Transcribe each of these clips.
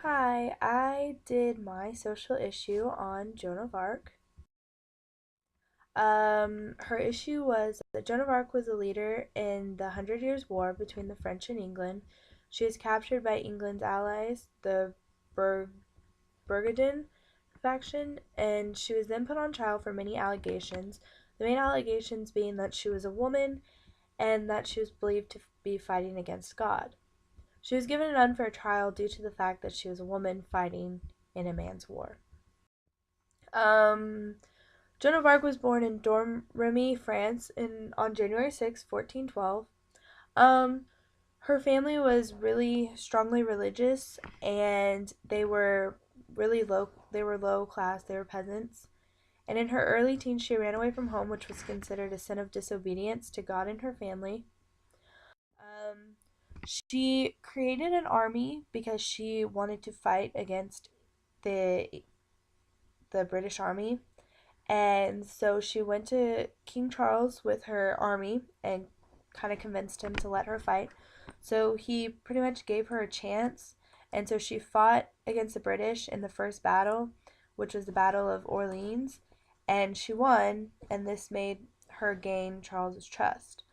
Hi, I did my social issue on Joan of Arc. Her issue was that Joan of Arc was a leader in the Hundred Years' War between the French and England. She was captured by England's allies, the Bur- Burgundian faction, and she was then put on trial for many allegations. The main allegations being that she was a woman and that she was believed to be fighting against God. She was given an unfair trial due to the fact that she was a woman fighting in a man's war. Um, Joan of Arc was born in Domremy, France, on January 6, 1412. Um, Her family was really strongly religious, and they were really low. They were low class. They were peasants. And in her early teens, she ran away from home, which was considered a sin of disobedience to God and her family. Um, she created an army because she wanted to fight against the the British army. And so she went to King Charles with her army and kind of convinced him to let her fight. So he pretty much gave her a chance. And so she fought against the British in the first battle, which was the Battle of Orleans. And she won, and this made her gain Charles's trust.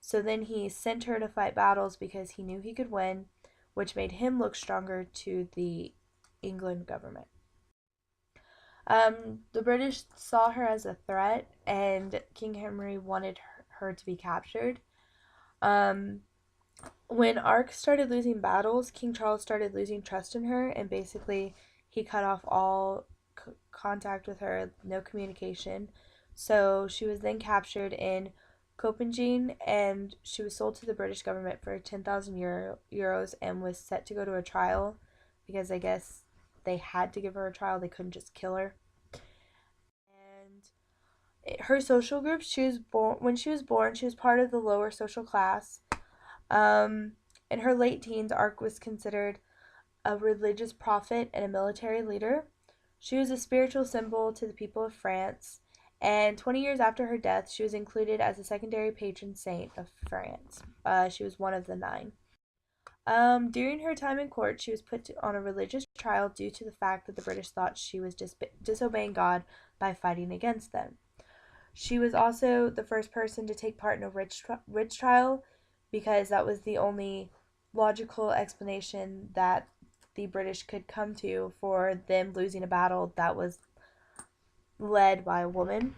So then he sent her to fight battles because he knew he could win, which made him look stronger to the England government. The British saw her as a threat, and King Henry wanted her to be captured. Um, when Ark started losing battles, King Charles started losing trust in her, and basically he cut off all contact with her, no communication. So she was then captured in Copenhagen, and she was sold to the British government for 10,000 euros and was set to go to a trial because I guess they had to give her a trial. They couldn't just kill her. And her social group, she was born when she was born, she was part of the lower social class. Um, in her late teens, Arc was considered a religious prophet and a military leader. She was a spiritual symbol to the people of France, and 20 years after her death, she was included as a secondary patron saint of France. She was one of the nine. During her time in court, she was on a religious trial due to the fact that the British thought she was disobeying God by fighting against them. She was also the first person to take part in a witch trial because that was the only logical explanation that the British could come to for them losing a battle that was led by a woman.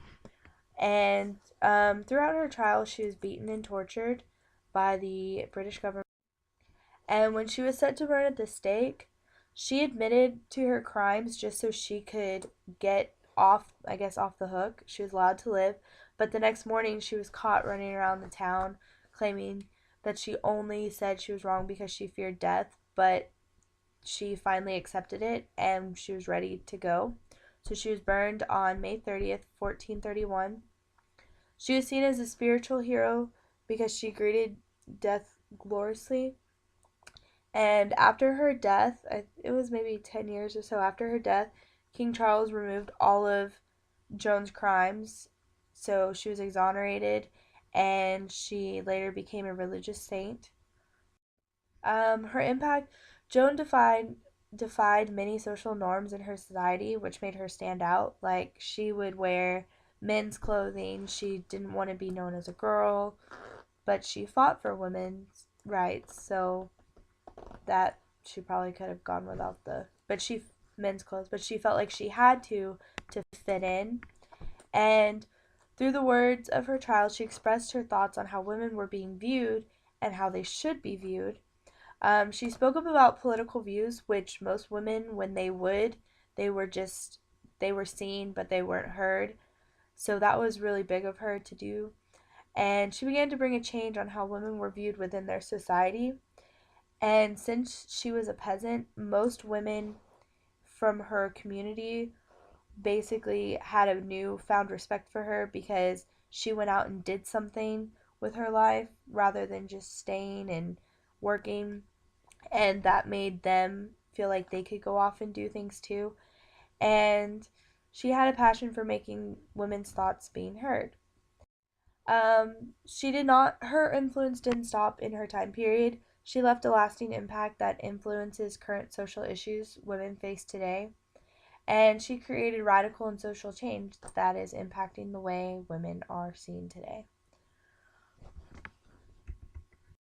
And throughout her trial, she was beaten and tortured by the British government. And when she was set to burn at the stake, she admitted to her crimes just so she could get off, I guess, off the hook. She was allowed to live. But the next morning, she was caught running around the town claiming that she only said she was wrong because she feared death. But she finally accepted it and she was ready to go. So she was burned on May 30th, 1431. She was seen as a spiritual hero because she greeted death gloriously. And after her death, it was maybe 10 years or so after her death, King Charles removed all of Joan's crimes. So she was exonerated and she later became a religious saint. Her impact, Joan defied many social norms in her society, which made her stand out. Like she would wear men's clothing. She didn't want to be known as a girl, but she fought for women's rights. So that she probably could have gone without the but she men's clothes, but she felt like she had to fit in. And through the words of her trial, she expressed her thoughts on how women were being viewed and how they should be viewed. She spoke up about political views, which most women, when they were just they were seen, but they weren't heard. So that was really big of her to do. And she began to bring a change on how women were viewed within their society. And since she was a peasant, most women from her community basically had a newfound respect for her because she went out and did something with her life rather than just staying and working. And that made them feel like they could go off and do things too. And she had a passion for making women's thoughts being heard. She did not, her influence didn't stop in her time period. She left a lasting impact that influences current social issues women face today, and she created radical and social change that is impacting the way women are seen today.